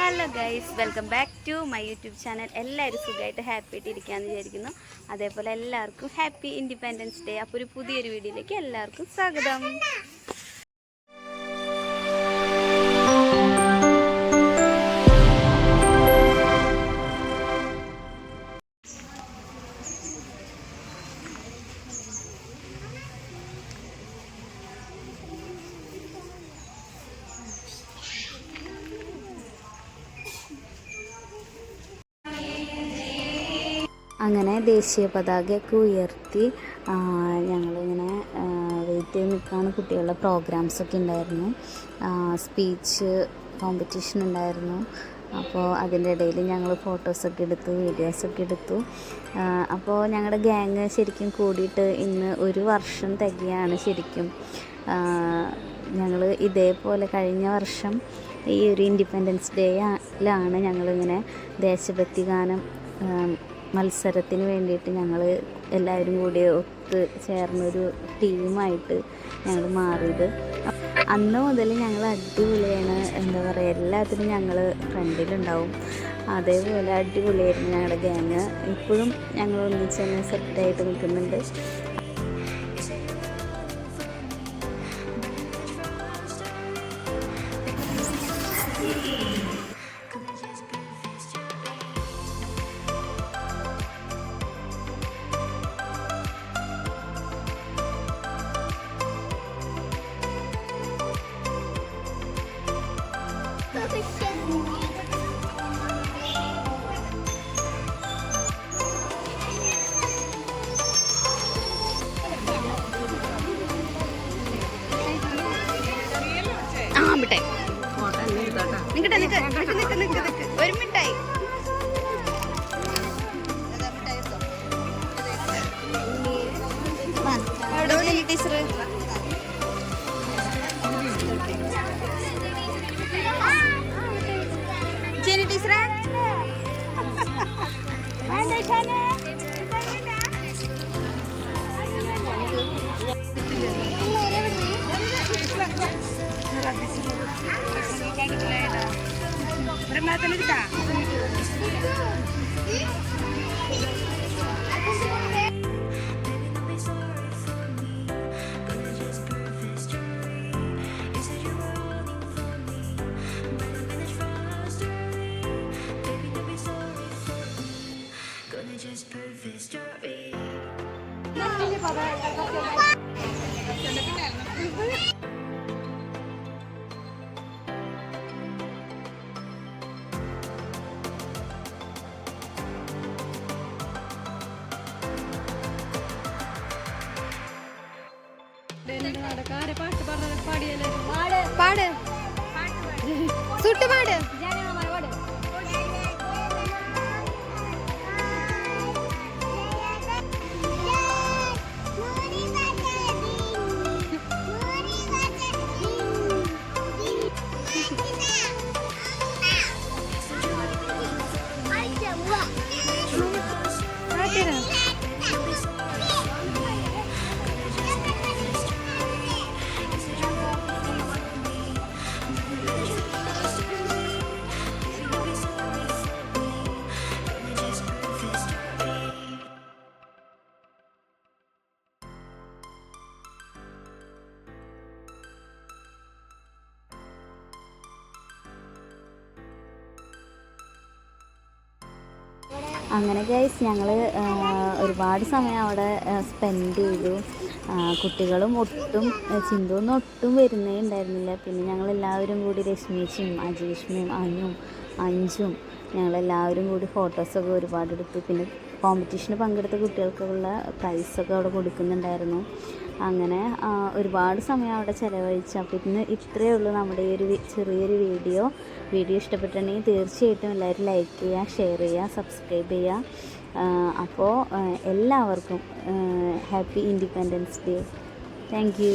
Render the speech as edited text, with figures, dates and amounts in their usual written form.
Hello guys, welcome back to my YouTube channel. എല്ലാവരും സുഖമായിട്ട് happy ആയിട്ട് ഇരിക്കാമെന്ന് വിചാരിക്കുന്നു. അതേപോലെ എല്ലാവർക്കും ഹാപ്പി ഇൻഡിപെൻഡൻസ് ഡേ. അപ്പോൾ ഒരു പുതിയൊരു വീഡിയോയിലേക്ക് എല്ലാവർക്കും സ്വാഗതം. അങ്ങനെ ദേശീയ പതാകയൊക്കെ ഉയർത്തി ഞങ്ങളിങ്ങനെ വെയിറ്റ് ചെയ്ത് നിൽക്കുകയാണ്. കുട്ടികളുടെ പ്രോഗ്രാംസൊക്കെ ഉണ്ടായിരുന്നു, സ്പീച്ച് കോമ്പറ്റീഷൻ ഉണ്ടായിരുന്നു. അപ്പോൾ അതിൻ്റെ ഇടയിൽ ഞങ്ങൾ ഫോട്ടോസൊക്കെ എടുത്തു, വീഡിയോസൊക്കെ എടുത്തു. അപ്പോൾ ഞങ്ങളുടെ ഗ്യാങ് ശരിക്കും കൂടിയിട്ട് ഇന്ന് ഒരു വർഷം തികയാണ്. ശരിക്കും ഞങ്ങൾ ഇതേപോലെ കഴിഞ്ഞ വർഷം ഈ ഒരു ഇൻഡിപെൻഡൻസ് ഡേയിലാണ് ഞങ്ങളിങ്ങനെ ദേശഭക്തി ഗാനം മത്സരത്തിന് വേണ്ടിയിട്ട് ഞങ്ങൾ എല്ലാവരും കൂടി ഒത്ത് ചേർന്നൊരു ടീമായിട്ട് ഞങ്ങൾ മാറിയത്. അന്ന് മുതൽ ഞങ്ങൾ അടിപൊളിയാണ്, എന്താ പറയുക, എല്ലാത്തിനും ഞങ്ങൾ ഫ്രണ്ടിലുണ്ടാവും. അതേപോലെ അടിപൊളിയായിരുന്നു ഞങ്ങളുടെ ഗ്യാങ്. ഇപ്പോഴും ഞങ്ങൾ ഒന്നിച്ച് തന്നെ സെറ്റായിട്ട് നിൽക്കുന്നുണ്ട്. ഒരു മിഠായി ടീച്ചർ ജെനി ടീച്ചറെ പാട് സുട്ടുപാട് അങ്ങനെ ഗൈസ് ഞങ്ങൾ ഒരുപാട് സമയം അവിടെ സ്പെൻഡ് ചെയ്തു. കുട്ടികളും ചിന്തൊന്നും ഒട്ടും വരുന്നേ ഉണ്ടായിരുന്നില്ല. പിന്നെ ഞങ്ങളെല്ലാവരും കൂടി രശ്മീച്ചും അജീഷ്മയും അഞ്ചും ഞങ്ങളെല്ലാവരും കൂടി ഫോട്ടോസൊക്കെ ഒരുപാട് എടുത്തു. പിന്നെ കോമ്പറ്റീഷന് പങ്കെടുത്ത കുട്ടികൾക്കുള്ള പ്രൈസൊക്കെ അവിടെ കൊടുക്കുന്നുണ്ടായിരുന്നു. അങ്ങനെ ഒരുപാട് സമയം അവിടെ ചിലവഴിച്ചു. അപ്പോൾ ഇന്ന് ഇത്രയേ ഉള്ളൂ നമ്മുടെ ഈ ഒരു ചെറിയൊരു വീഡിയോ ഇഷ്ടപ്പെട്ടിട്ടുണ്ടെങ്കിൽ തീർച്ചയായിട്ടും എല്ലാവരും ലൈക്ക് ചെയ്യുക, ഷെയർ ചെയ്യുക, സബ്സ്ക്രൈബ് ചെയ്യുക. അപ്പോൾ എല്ലാവർക്കും happy independence day. Thank you.